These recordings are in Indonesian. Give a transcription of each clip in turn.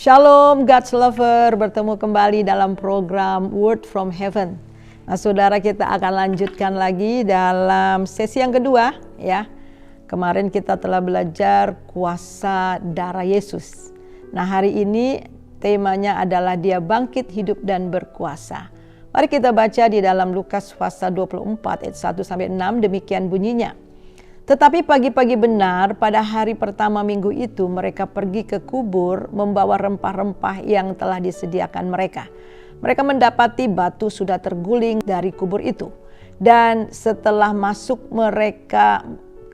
Shalom God's Lover, bertemu kembali dalam program Word from Heaven. Nah saudara, kita akan lanjutkan lagi dalam sesi yang kedua ya. Kemarin kita telah belajar kuasa darah Yesus. Nah hari ini temanya adalah Dia bangkit, hidup dan berkuasa. Mari kita baca di dalam Lukas pasal 24 ayat 1-6, demikian bunyinya. Tetapi pagi-pagi benar pada hari pertama minggu itu mereka pergi ke kubur membawa rempah-rempah yang telah disediakan mereka. Mereka mendapati batu sudah terguling dari kubur itu. Dan setelah masuk mereka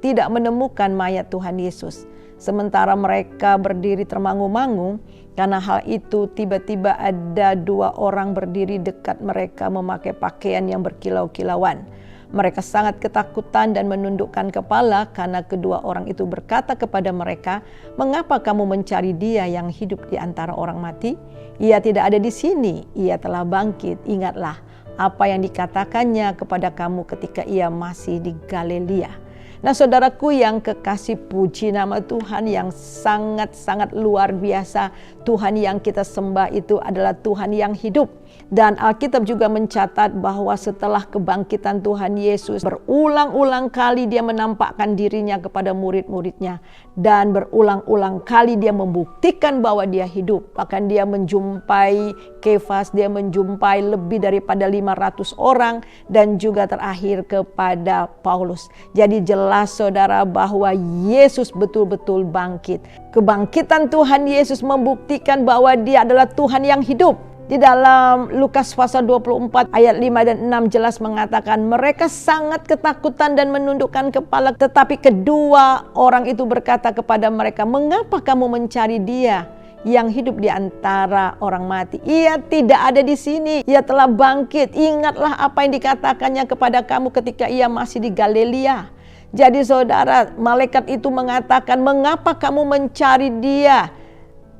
tidak menemukan mayat Tuhan Yesus. Sementara mereka berdiri termangu-mangu, karena hal itu tiba-tiba ada dua orang berdiri dekat mereka memakai pakaian yang berkilau-kilauan. Mereka sangat ketakutan dan menundukkan kepala karena kedua orang itu berkata kepada mereka, "Mengapa kamu mencari Dia yang hidup di antara orang mati? Ia tidak ada di sini, Ia telah bangkit. Ingatlah apa yang dikatakannya kepada kamu ketika Ia masih di Galilea." Nah saudaraku yang kekasih, puji nama Tuhan yang sangat-sangat luar biasa. Tuhan yang kita sembah itu adalah Tuhan yang hidup. Dan Alkitab juga mencatat bahwa setelah kebangkitan Tuhan Yesus, berulang-ulang kali Dia menampakkan dirinya kepada murid-muridnya. Dan berulang-ulang kali Dia membuktikan bahwa Dia hidup. Bahkan Dia menjumpai Kefas, Dia menjumpai lebih daripada 500 orang. Dan juga terakhir kepada Paulus. Jadi jelas saudara bahwa Yesus betul-betul bangkit. Kebangkitan Tuhan Yesus membuktikan bahwa Dia adalah Tuhan yang hidup. Di dalam Lukas pasal 24 ayat 5 dan 6 jelas mengatakan mereka sangat ketakutan dan menundukkan kepala. Tetapi kedua orang itu berkata kepada mereka, "Mengapa kamu mencari Dia yang hidup di antara orang mati? Ia tidak ada di sini, Ia telah bangkit. Ingatlah apa yang dikatakannya kepada kamu ketika Ia masih di Galilea." Jadi saudara, malaikat itu mengatakan, "Mengapa kamu mencari Dia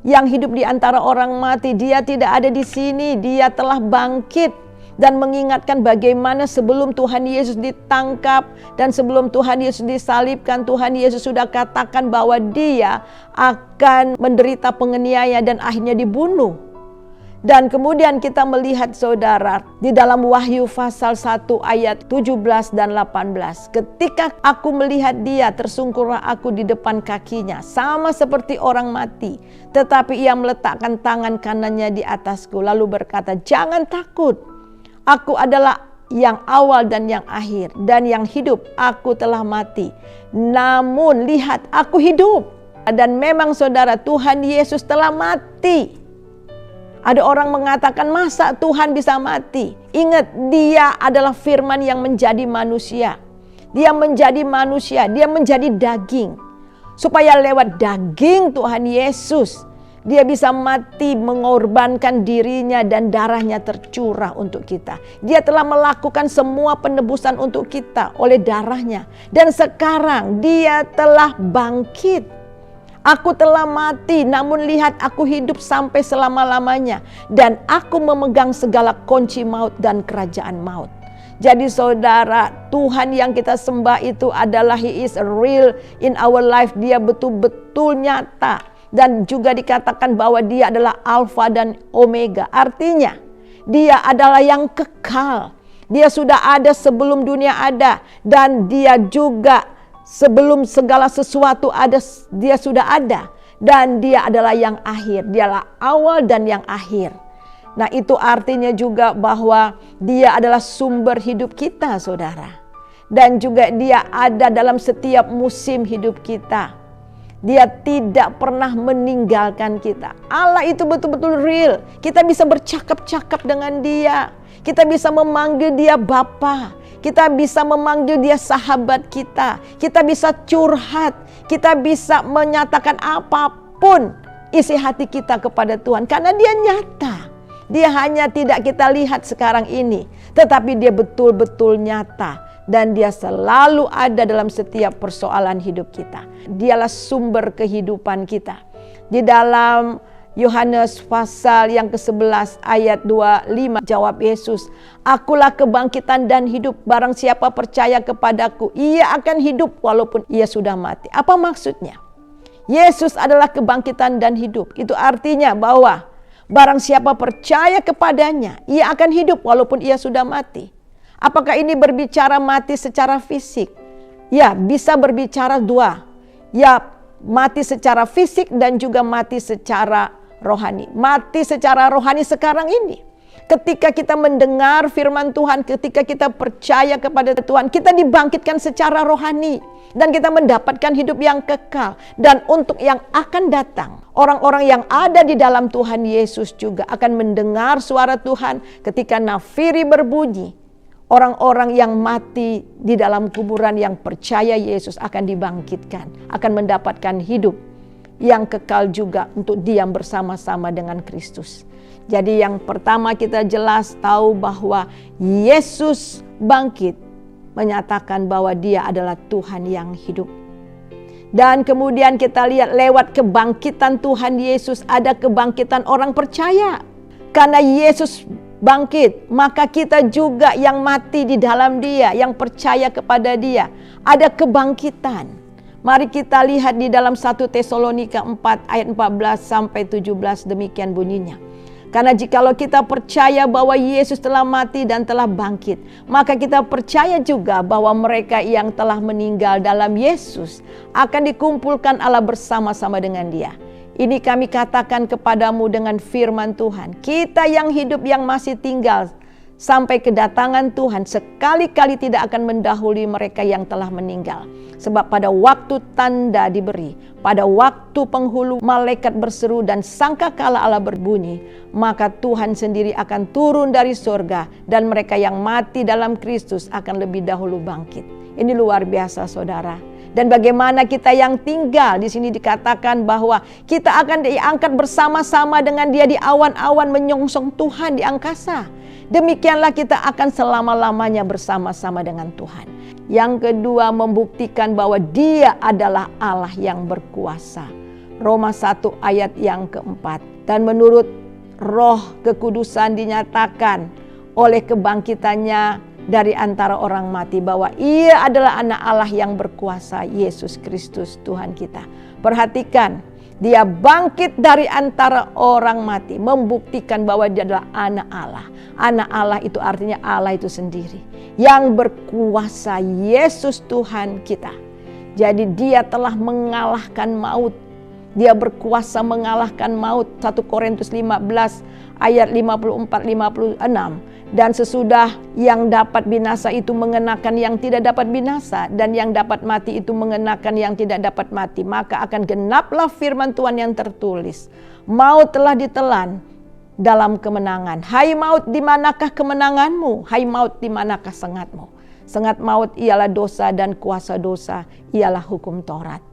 yang hidup di antara orang mati? Dia tidak ada di sini, Dia telah bangkit." Dan mengingatkan bagaimana sebelum Tuhan Yesus ditangkap dan sebelum Tuhan Yesus disalibkan, Tuhan Yesus sudah katakan bahwa Dia akan menderita penganiaya dan akhirnya dibunuh. Dan kemudian kita melihat saudara di dalam Wahyu pasal 1 ayat 17 dan 18. "Ketika aku melihat Dia, tersungkurlah aku di depan kakinya, sama seperti orang mati. Tetapi Ia meletakkan tangan kanannya di atasku, lalu berkata, 'Jangan takut, aku adalah yang awal dan yang akhir, dan yang hidup. Aku telah mati, namun lihat aku hidup. Dan memang saudara, Tuhan Yesus telah mati. Ada orang mengatakan, masa Tuhan bisa mati? Ingat, dia adalah firman yang menjadi manusia. Dia menjadi manusia, dia menjadi daging. Supaya lewat daging Tuhan Yesus, dia bisa mati mengorbankan dirinya dan darahnya tercurah untuk kita. Dia telah melakukan semua penebusan untuk kita oleh darahnya. Dan sekarang dia telah bangkit. Aku telah mati, namun lihat aku hidup sampai selama-lamanya. Dan aku memegang segala kunci maut dan kerajaan maut. Jadi saudara, Tuhan yang kita sembah itu adalah He is real in our life. Dia betul-betul nyata. Dan juga dikatakan bahwa dia adalah Alfa dan Omega. Artinya dia adalah yang kekal. Dia sudah ada sebelum dunia ada. Dan dia juga sebelum segala sesuatu ada, dia sudah ada. Dan dia adalah yang akhir. Dialah awal dan yang akhir. Nah, itu artinya juga bahwa dia adalah sumber hidup kita, saudara. Dan juga dia ada dalam setiap musim hidup kita. Dia tidak pernah meninggalkan kita. Allah itu betul-betul real. Kita bisa bercakap-cakap dengan dia. Kita bisa memanggil dia Bapa. Kita bisa memanggil dia sahabat kita. Kita bisa curhat. Kita bisa menyatakan apapun isi hati kita kepada Tuhan. Karena dia nyata. Dia hanya tidak kita lihat sekarang ini. Tetapi dia betul-betul nyata. Dan dia selalu ada dalam setiap persoalan hidup kita. Dialah sumber kehidupan kita. Di dalam Yohanes pasal yang ke-11 ayat 25 jawab Yesus, akulah kebangkitan dan hidup, barang siapa percaya kepadaku, ia akan hidup walaupun ia sudah mati. Apa maksudnya? Yesus adalah kebangkitan dan hidup. Itu artinya bahwa barang siapa percaya kepadanya, ia akan hidup walaupun ia sudah mati. Apakah ini berbicara mati secara fisik? Ya, bisa berbicara dua. Ya, mati secara fisik dan juga mati secara rohani. Mati secara rohani sekarang ini. Ketika kita mendengar firman Tuhan, ketika kita percaya kepada Tuhan, kita dibangkitkan secara rohani. Dan kita mendapatkan hidup yang kekal. Dan untuk yang akan datang, orang-orang yang ada di dalam Tuhan Yesus juga akan mendengar suara Tuhan ketika nafiri berbunyi. Orang-orang yang mati di dalam kuburan yang percaya Yesus akan dibangkitkan, akan mendapatkan hidup yang kekal juga untuk diam bersama-sama dengan Kristus. Jadi yang pertama kita jelas tahu bahwa Yesus bangkit, menyatakan bahwa dia adalah Tuhan yang hidup. Dan kemudian kita lihat lewat kebangkitan Tuhan Yesus ada kebangkitan orang percaya. Karena Yesus bangkit, maka kita juga yang mati di dalam dia, yang percaya kepada dia, ada kebangkitan. Mari kita lihat di dalam 1 Tesalonika 4 ayat 14 sampai 17 demikian bunyinya. Karena jikalau kita percaya bahwa Yesus telah mati dan telah bangkit, maka kita percaya juga bahwa mereka yang telah meninggal dalam Yesus akan dikumpulkan Allah bersama-sama dengan dia. Ini kami katakan kepadamu dengan firman Tuhan. Kita yang hidup yang masih tinggal sampai kedatangan Tuhan sekali-kali tidak akan mendahului mereka yang telah meninggal. Sebab pada waktu tanda diberi, pada waktu penghulu malaikat berseru dan sangkakala Allah berbunyi, maka Tuhan sendiri akan turun dari surga dan mereka yang mati dalam Kristus akan lebih dahulu bangkit. Ini luar biasa, saudara. Dan bagaimana kita yang tinggal di sini dikatakan bahwa kita akan diangkat bersama-sama dengan dia di awan-awan menyongsong Tuhan di angkasa. Demikianlah kita akan selama-lamanya bersama-sama dengan Tuhan. Yang kedua, membuktikan bahwa dia adalah Allah yang berkuasa. Roma 1 ayat yang keempat. Dan menurut Roh kekudusan dinyatakan oleh kebangkitannya dari antara orang mati bahwa ia adalah anak Allah yang berkuasa, Yesus Kristus Tuhan kita. Perhatikan, dia bangkit dari antara orang mati, membuktikan bahwa dia adalah anak Allah. Anak Allah itu artinya Allah itu sendiri yang berkuasa, Yesus Tuhan kita. Jadi dia telah mengalahkan maut. Dia berkuasa mengalahkan maut. 1 Korintus 15 ayat 54-56. Dan sesudah yang dapat binasa itu mengenakan yang tidak dapat binasa, dan yang dapat mati itu mengenakan yang tidak dapat mati, maka akan genaplah firman Tuhan yang tertulis, maut telah ditelan dalam kemenangan. Hai maut, di manakah kemenanganmu? Hai maut, di manakah sengatmu? Sengat maut ialah dosa, dan kuasa dosa ialah hukum Taurat.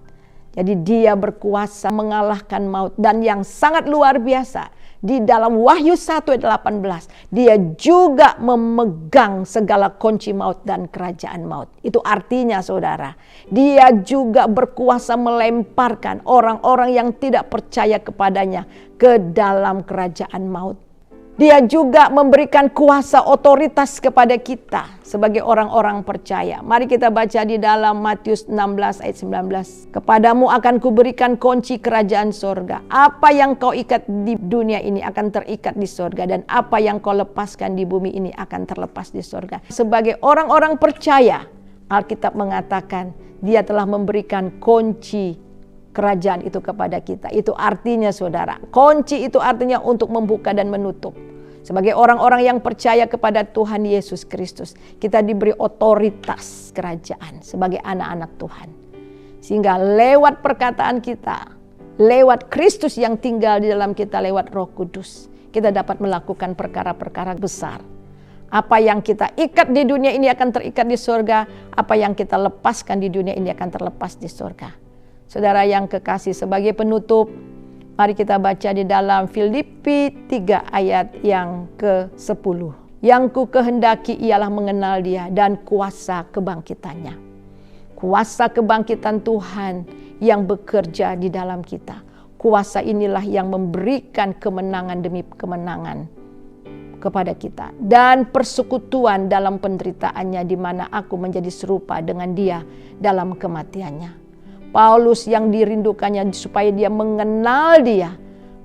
Jadi dia berkuasa mengalahkan maut. Dan yang sangat luar biasa, di dalam Wahyu 1 ayat 18, dia juga memegang segala kunci maut dan kerajaan maut. Itu artinya saudara, dia juga berkuasa melemparkan orang-orang yang tidak percaya kepadanya ke dalam kerajaan maut. Dia juga memberikan kuasa otoritas kepada kita sebagai orang-orang percaya. Mari kita baca di dalam Matius 16 ayat 19. Kepadamu akan kuberikan kunci kerajaan sorga. Apa yang kau ikat di dunia ini akan terikat di sorga, dan apa yang kau lepaskan di bumi ini akan terlepas di sorga. Sebagai orang-orang percaya, Alkitab mengatakan dia telah memberikan kunci kerajaan itu kepada kita. Itu artinya saudara, kunci itu artinya untuk membuka dan menutup. Sebagai orang-orang yang percaya kepada Tuhan Yesus Kristus, kita diberi otoritas kerajaan sebagai anak-anak Tuhan. Sehingga lewat perkataan kita, lewat Kristus yang tinggal di dalam kita, lewat Roh Kudus, kita dapat melakukan perkara-perkara besar. Apa yang kita ikat di dunia ini akan terikat di surga, apa yang kita lepaskan di dunia ini akan terlepas di surga. Saudara yang kekasih, sebagai penutup, mari kita baca di dalam Filipi 3 ayat yang ke-10. Yang ku kehendaki ialah mengenal dia dan kuasa kebangkitannya. Kuasa kebangkitan Tuhan yang bekerja di dalam kita. Kuasa inilah yang memberikan kemenangan demi kemenangan kepada kita. Dan persekutuan dalam penderitaannya, di mana aku menjadi serupa dengan dia dalam kematiannya. Paulus yang dirindukannya supaya dia,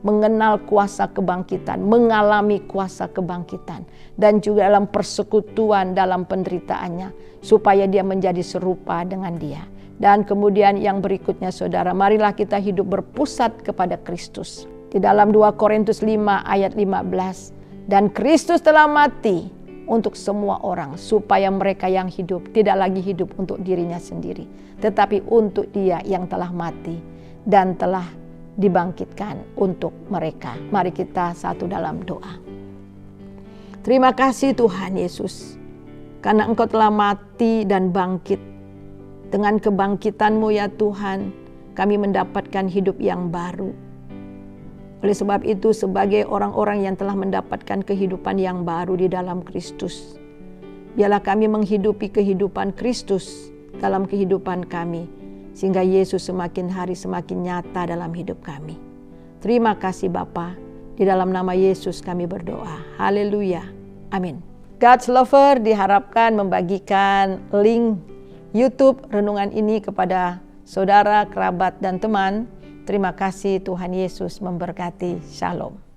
mengenal kuasa kebangkitan, mengalami kuasa kebangkitan, dan juga dalam persekutuan dalam penderitaannya, supaya dia menjadi serupa dengan dia. Dan kemudian yang berikutnya saudara, marilah kita hidup berpusat kepada Kristus. Di dalam 2 Korintus 5 ayat 15, dan Kristus telah mati untuk semua orang, supaya mereka yang hidup tidak lagi hidup untuk dirinya sendiri, tetapi untuk dia yang telah mati dan telah dibangkitkan untuk mereka. Mari kita satu dalam doa. Terima kasih Tuhan Yesus, karena Engkau telah mati dan bangkit. Dengan kebangkitan-Mu ya Tuhan, kami mendapatkan hidup yang baru. Oleh sebab itu, sebagai orang-orang yang telah mendapatkan kehidupan yang baru di dalam Kristus, biarlah kami menghidupi kehidupan Kristus dalam kehidupan kami, sehingga Yesus semakin hari semakin nyata dalam hidup kami. Terima kasih Bapa, di dalam nama Yesus kami berdoa. Haleluya. Amin. God's Lover diharapkan membagikan link YouTube renungan ini kepada saudara, kerabat, dan teman. Terima kasih, Tuhan Yesus memberkati. Shalom.